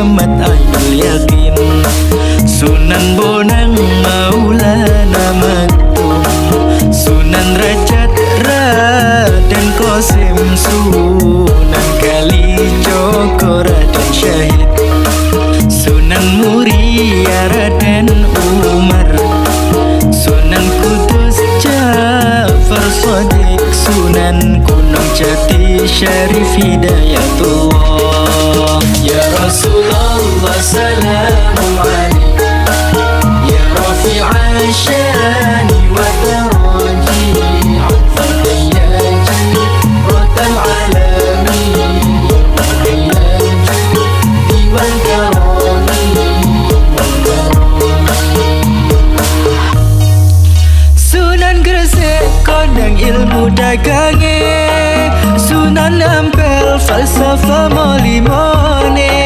Muhammad Ainul Yakin, Sunan Bonang Maulana Maktum, Sunan Rajat Raden Qasim, Sunan Kalijogo Raden Syahid, Sunan Muria Raden Umar, Sunan Kudus Ja'far Shadiq, Sunan Gunung Jati Syarif Hidayatullah. Ya Rasulullah salamun alaik, ya rafi'a syani wa daraji, al-fadiyyaji rotal alami, al-hayyati wal karami. Sunan Gresik kondang ilmu dagange, Sunan Ampel falsafah molimone,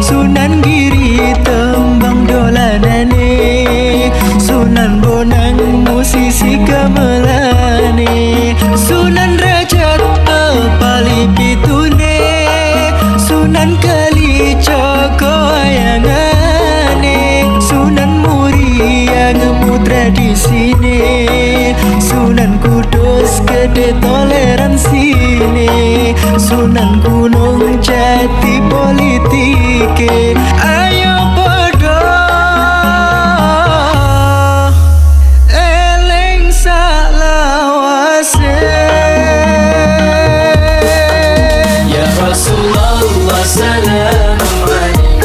Sunan Giri tembang dolanane, Sunan Bonang musisi gamelane, Sunan Rajat pepali pitune, Sunan Kalijogo ayangane, Sunan Muria ngemu tradisine, Sunan Kudus gede toleransine, Sunan Gunung Jati politike. Ayo podo eling salawase. Ya Rasulullah salamun alaik,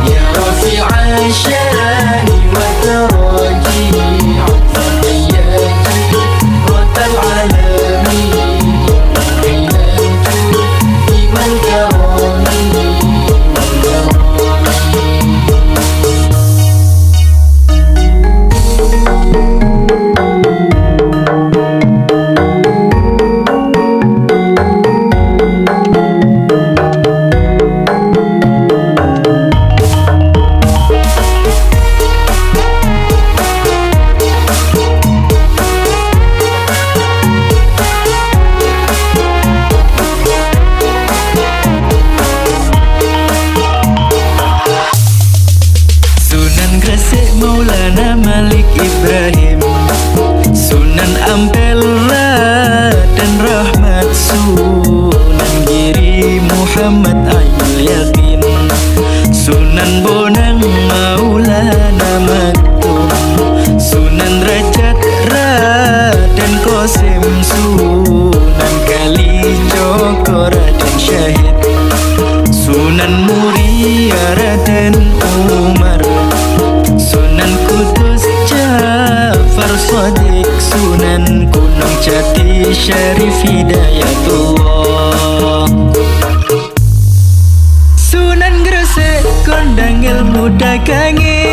ya rafi'a syani wa daraji, al-fadiyyaji rotal alami, al-hayyati wal karami. Sunan Gresik Maulana Malik Ibrahim, Sunan Ampel Raden Rahmat, Sunan Giri Muhammad Ainul Yakin, Sunan Bonang Maulana Maktum, Sunan Rajat Raden Qasim, Sunan Kalijogo Raden Syahid, Sunan Muria Raden Umar, Sunan Kudus Ja'far Shadiq, Sunan Gunung Jati Syarif Hidayatullah. Sunan Gresik kondang ilmu dagange,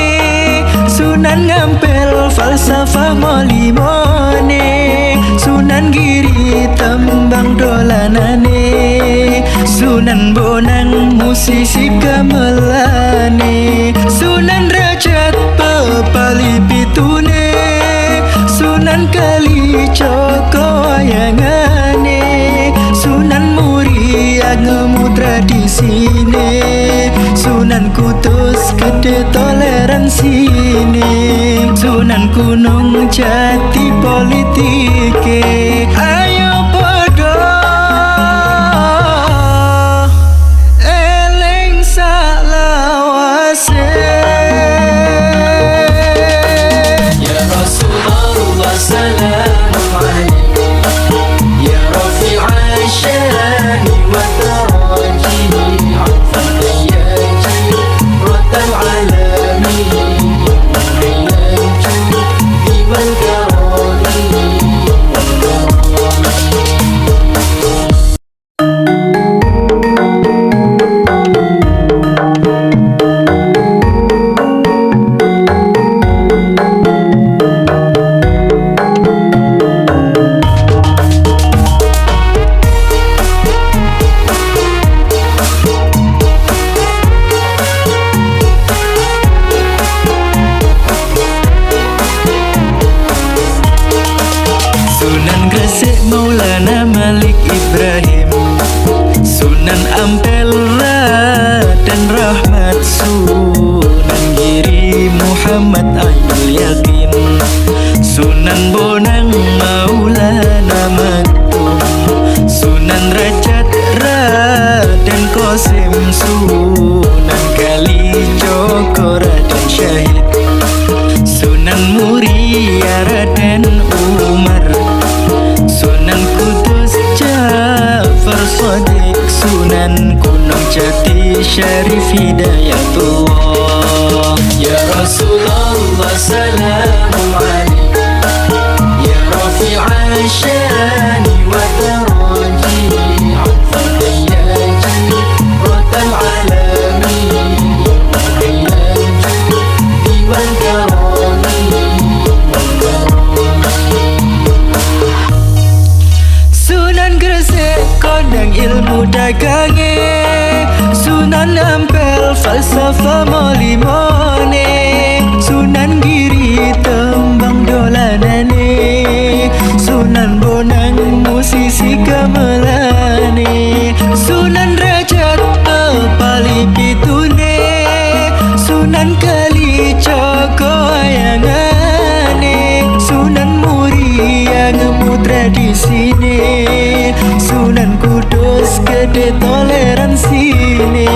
Sunan Ampel falsafah molimone, Sunan Giri tembang dolanane, Sunan Bonang musisi gamelane, Sunan Rajat pepali pitune, Sunan Kalijogo ayangane, Sunan Muria ngemu tradisine, Sunan Kudus gede toleransine, Sunan Gunung Jati politike. Ayo podo eling salawase. Ya Rasulullah salamun alaik, ya rafi'a syani wa daraji, al-fadiyyaji rotal alami, al-hayyati wal karami. Maulana Malik Ibrahim, Sunan Ampel Raden Rahmat, Muhammad Ainul Yakin, Sunan Bonang Maulana Maktum, Sunan Rajat Raden Qasim, Sunan Kalijogo Raden Syahid, Sunan Muria Raden Umar, Sunan Kudus Ja'far Shadiq, Sunan Gunung Jati Syarif Hidayatullah. Ya Rasulullah salamun alaik, Ya Rafi'an syani wa taraji, Atfan dayyaji Ratal alamin, Hayyaji Diwan karami. Sunan Gresik kondang ilmu dagange, Sunan Ampel falsafah molimone, Sunan Giri tembang dolanane, Sunan Bonang musisi gamelane, Sunan Rajat pepali pitune, Sunan Kalijogo ayangane, Sunan Muria ngemu tradisine, Sunan Kudus gede toleransine,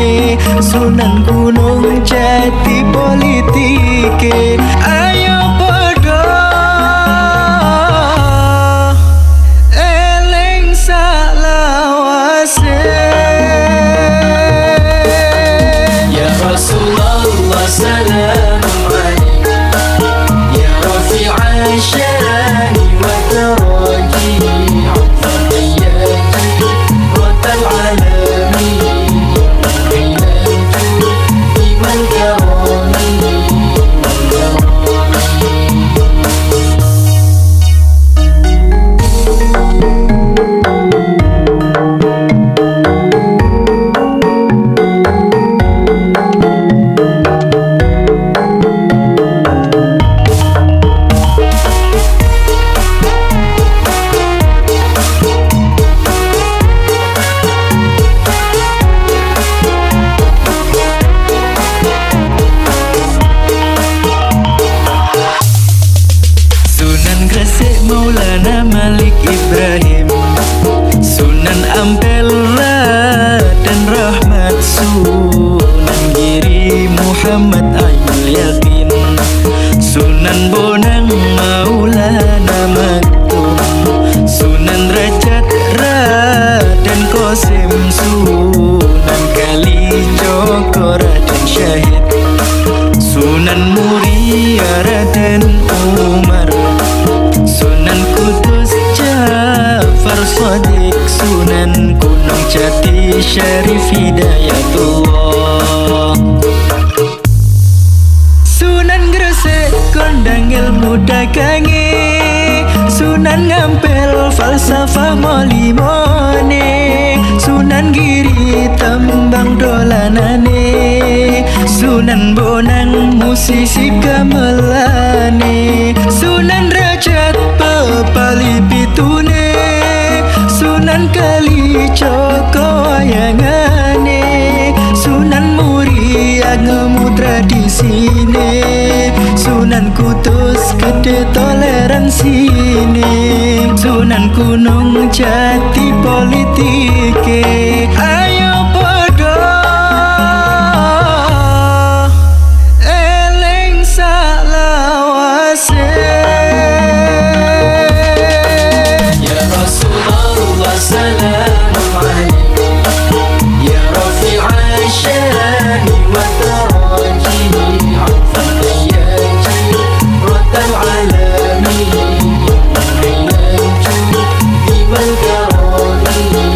Sunan Gunung Jati politike. Ayo podo eling salawase. Ya Rasulullah salamun alaik, Ya Rafi'an syani wa taraji, Atfan dayyaji Ratal alamin, Hayyaji Diwan karami. Sunan Gresik Maulana Malik Ibrahim, Sunan Ampel Raden Rahmat, Sunan Giri Muhammad Ainul Yakin, Sunan Bonang Maulana Maktum, Sunan Rajat Raden Qasim, Sunan Kalijogo Raden Syahid, Sunan Muria Raden Umar, Sunan Kudus Ja'far Shadiq, Sunan Gunung Jati Syarif Hidayatullah. Sunan Gresik kondang ilmu dagange, Sunan Ampel falsafah molimone, Sunan Giri tembang dolanane, Sunan Bonang musisi gamelane, Sunan Rajat pepali pitune, Sunan Kalijogo ayangane, Sunan Muria ngemu tradisine, Sunan Kudus gede toleransine, Sunan Gunung Jati politike. Ayo podo eling salawase. Ya Rasulullah salamun alaik, Ya Rafi'an syani wa taraji, Atfan dayyaji Ratal alamin, Hayyaji Diwan karami.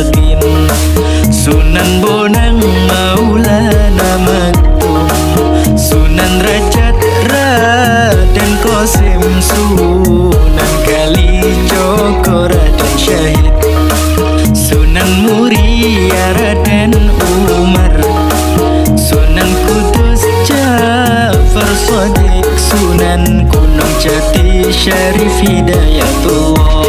Yakin, Sunan Bonang Maulana Maktum, Sunan Rajat Raden Qasim, Sunan Kalijogo Raden Syahid, Sunan Muria Raden Umar, Sunan Kudus Ja'far Shadiq, Sunan Gunung Jati Syarif Hidayatullah.